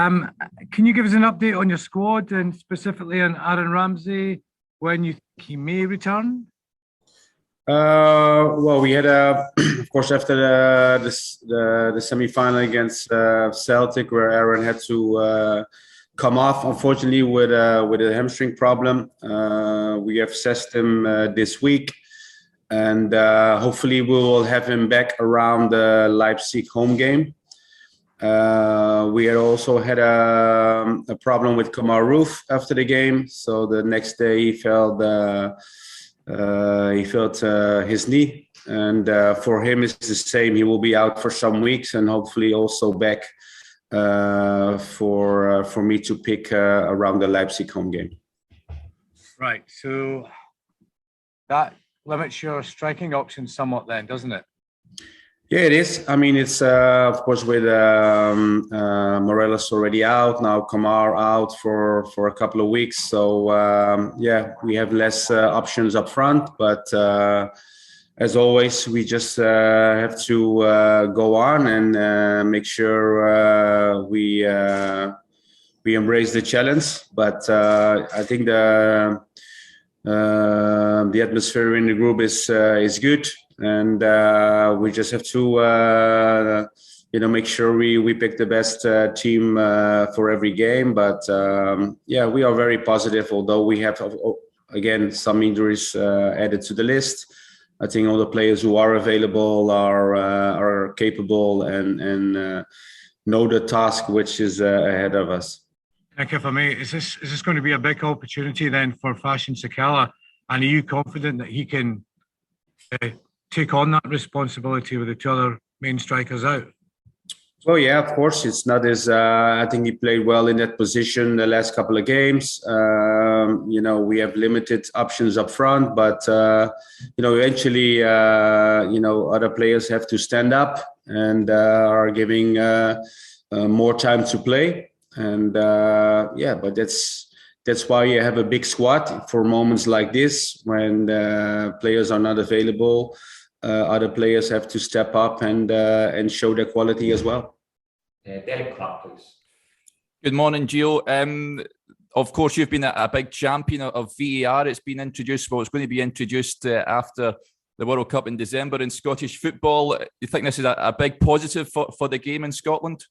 Can you give us an update on your squad and specifically on Aaron Ramsey, when you think he may return? Well, we had of course, after the semi-final against Celtic, where Aaron had to come off, unfortunately, with a hamstring problem. We have assessed him this week, and hopefully we will have him back around the Leipzig home game. We had also had a problem with Kemar Roof after the game, so the next day he felt his knee, and for him it's the same. He will be out for some weeks, and hopefully also back for me to pick around the Leipzig home game. Right, so that limits your striking options somewhat then, doesn't it? Yeah, it is. I mean, it's of course with Morelos already out, now Kemar out for a couple of weeks. So yeah, we have less options up front, but as always, we just have to go on and make sure we embrace the challenge. But I think the atmosphere in the group is good. And we just have to, make sure we pick the best team for every game. But yeah, we are very positive. Although we have again some injuries added to the list, I think all the players who are available are capable and know the task which is ahead of us. Nick, if I may, is this going to be a big opportunity then for Fashion Sakala? And are you confident that he can take on that responsibility with the two other main strikers out? Well, yeah, of course. It's not as I think he played well in that position the last couple of games. We have limited options up front, but eventually, other players have to stand up and are giving more time to play. And but that's why you have a big squad for moments like this when players are not available. Other players have to step up and show their quality as well. Derek Clark, please. Good morning, Gio. Of course, you've been a big champion of VAR. It's been introduced. Well, it's going to be introduced after the World Cup in December in Scottish football. Do you think this is a big positive for the game in Scotland?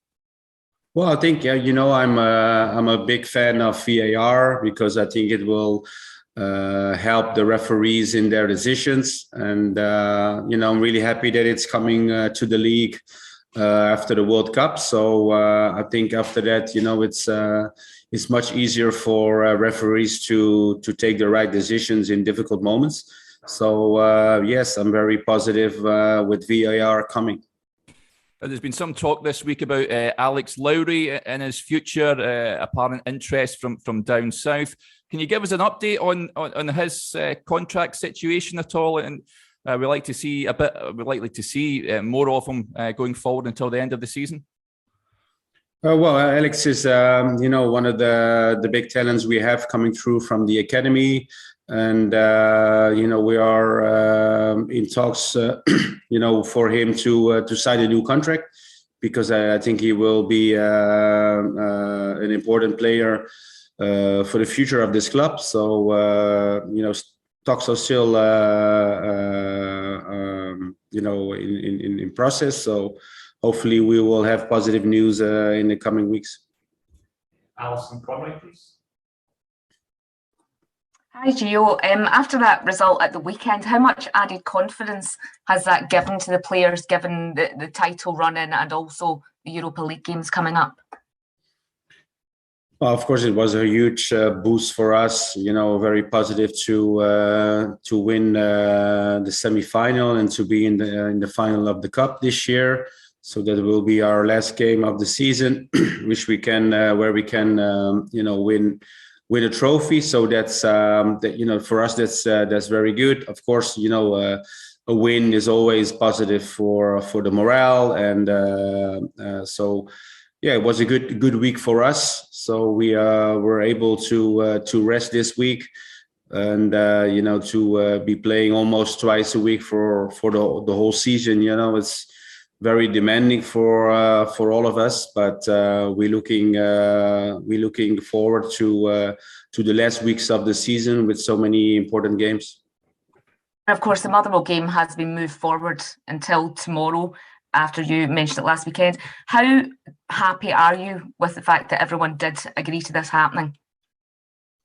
Well, I think I'm a big fan of VAR because I think it will help the referees in their decisions, and I'm really happy that it's coming to the league after the World Cup. So I think after that, it's much easier for referees to take the right decisions in difficult moments. So yes, I'm very positive with VAR coming. There's been some talk this week about Alex Lowry and his future, apparent interest from down south. Can you give us an update on his contract situation at all? And we'd like to see We'd likely to see more of him going forward until the end of the season. Well, Alex is one of the big talents we have coming through from the academy. And, we are in talks, for him to sign a new contract, because I think he will be an important player for the future of this club. So, talks are still, in process. So hopefully we will have positive news in the coming weeks. Alison Conway, please. Hi, Gio. After that result at the weekend, how much added confidence has that given to the players, given the title run-in and also the Europa League games coming up? Well, of course, it was a huge boost for us. Very positive to win the semi-final and to be in the final of the cup this year. So that will be our last game of the season, which we can win a trophy. So that's for us that's very good. Of course, a win is always positive for the morale, and so yeah, it was a good week for us. So we were able to rest this week, and to be playing almost twice a week for the whole season. very demanding for all of us. But we're looking forward to the last weeks of the season with so many important games. Of course, the Motherwell game has been moved forward until tomorrow, after you mentioned it last weekend. How happy are you with the fact that everyone did agree to this happening?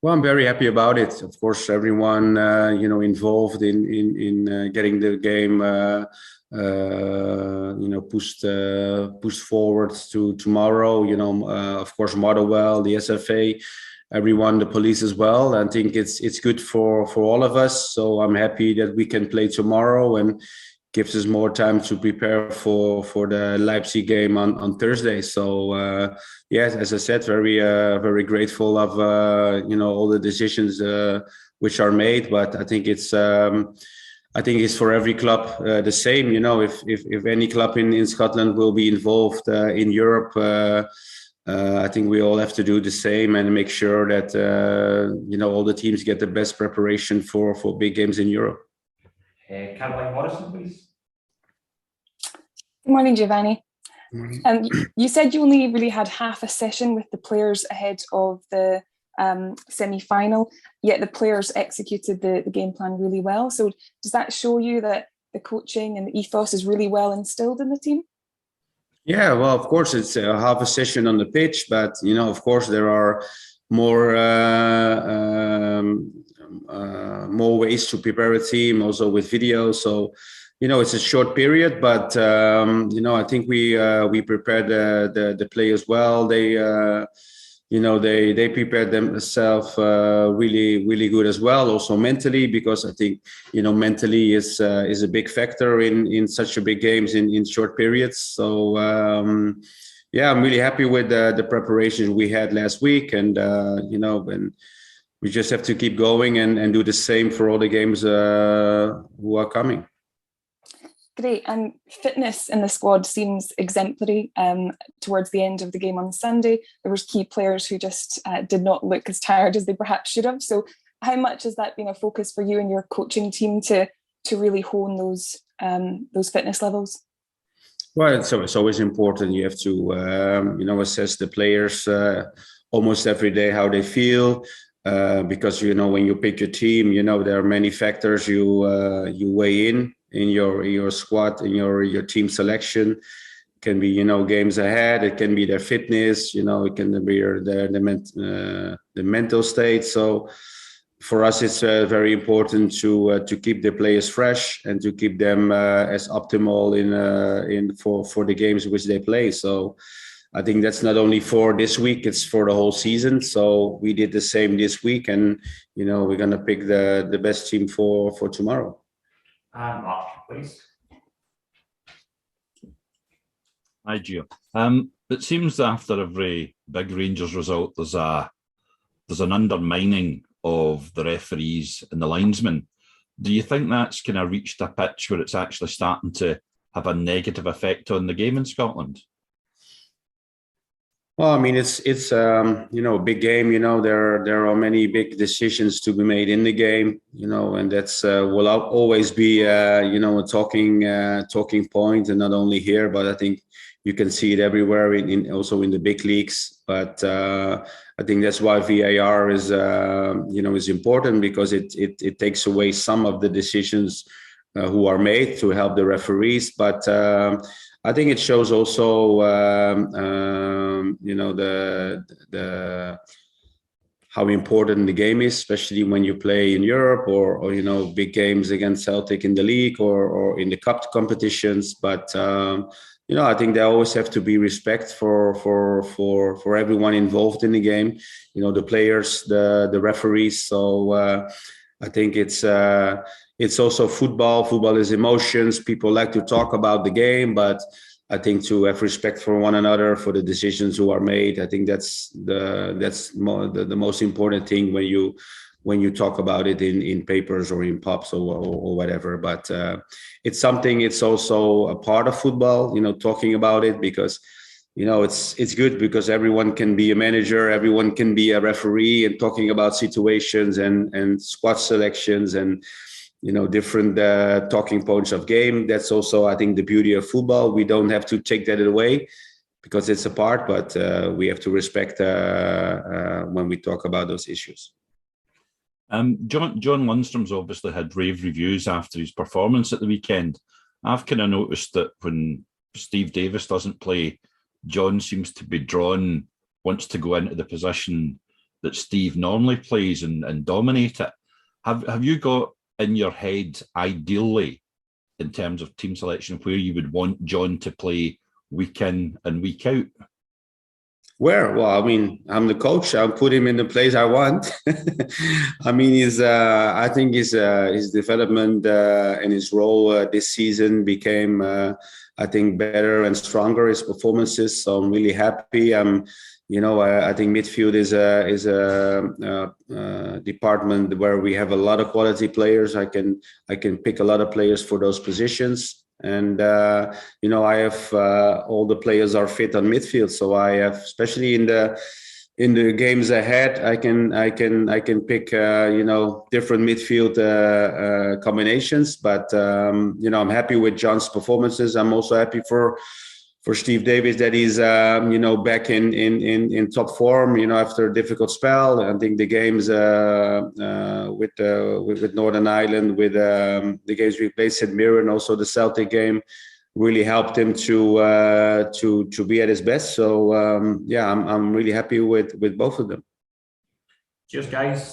Well, I'm very happy about it. Of course, everyone involved in getting the game pushed forward to tomorrow. Of course, Motherwell, the SFA, everyone, the police as well. I think it's good for all of us. So I'm happy that we can play tomorrow and gives us more time to prepare for the Leipzig game on Thursday. So yes, as I said, very grateful of all the decisions which are made. But I think it's for every club the same. If any club in Scotland will be involved in Europe, I think we all have to do the same and make sure that all the teams get the best preparation for big games in Europe. Caroline Morrison, please. Good morning, Giovanni. Mm-hmm. You said you only really had half a session with the players ahead of the semi-final, yet the players executed the game plan really well. So does that show you that the coaching and the ethos is really well instilled in the team? Yeah, well, of course, it's a half a session on the pitch, but of course, there are more ways to prepare a team, also with video. So, it's a short period, but I think we prepared the players well. They they prepared themselves really good as well, also mentally, because I think mentally is a big factor in such a big games in short periods. So yeah, I'm really happy with the preparation we had last week, and and we just have to keep going and do the same for all the games who are coming. Great. And fitness in the squad seems exemplary. Towards the end of the game on Sunday, there was key players who just did not look as tired as they perhaps should have. So how much has that been a focus for you and your coaching team to really hone those fitness levels? Well, it's always important. You have to assess the players almost every day, how they feel. Because when you pick your team, there are many factors you weigh in your squad, in your team selection. It can be games ahead. It can be their fitness. It can be the mental state. So for us, it's very important to keep the players fresh and to keep them as optimal for the games which they play. So I think that's not only for this week, it's for the whole season. So we did the same this week, and we're going to pick the best team for tomorrow. And Mark, please. Hi, Gio. It seems that after every big Rangers result, there's an undermining of the referees and the linesmen. Do you think that's kind of reached a pitch where it's actually starting to have a negative effect on the game in Scotland? Well, I mean, it's a big game. There are many big decisions to be made in the game. And that's will always be a talking point, and not only here, but I think you can see it everywhere also in the big leagues. But I think that's why VAR is important, because it takes away some of the decisions who are made to help the referees, but. I think it shows also, how important the game is, especially when you play in Europe or big games against Celtic in the league or in the cup competitions. But I think there always have to be respect for everyone involved in the game. The players, the referees. So I think it's also football. Football is emotions. People like to talk about the game, but I think to have respect for one another, for the decisions who are made. I think that's the most important thing when you talk about it in papers or in pubs or whatever. But it's also a part of football. Talking about it, because it's good because everyone can be a manager, everyone can be a referee, and talking about situations and squad selections and different talking points of game. That's also, I think, the beauty of football. We don't have to take that away because it's a part, but we have to respect when we talk about those issues. John Lundstrom's obviously had rave reviews after his performance at the weekend. I've kind of noticed that when Steve Davis doesn't play, John seems to be wants to go into the position that Steve normally plays and dominate it. Have you got in your head, ideally, in terms of team selection, where you would want John to play week in and week out? Where? Well, I mean, I'm the coach. I'll put him in the place I want. I mean, I think his development and his role this season became, I think, better and stronger. His performances. So I'm really happy. I think midfield is a department where we have a lot of quality players. I can pick a lot of players for those positions. And I have all the players are fit on midfield, so I have, especially in the games ahead, I can pick different midfield combinations. But I'm happy with John's performances. I'm also happy for Steve Davis that he's back in top form. After a difficult spell. I think the games with Northern Ireland, with the games we played St Mirren, and also the Celtic game, really helped him to be at his best. So I'm really happy with both of them. Cheers, guys.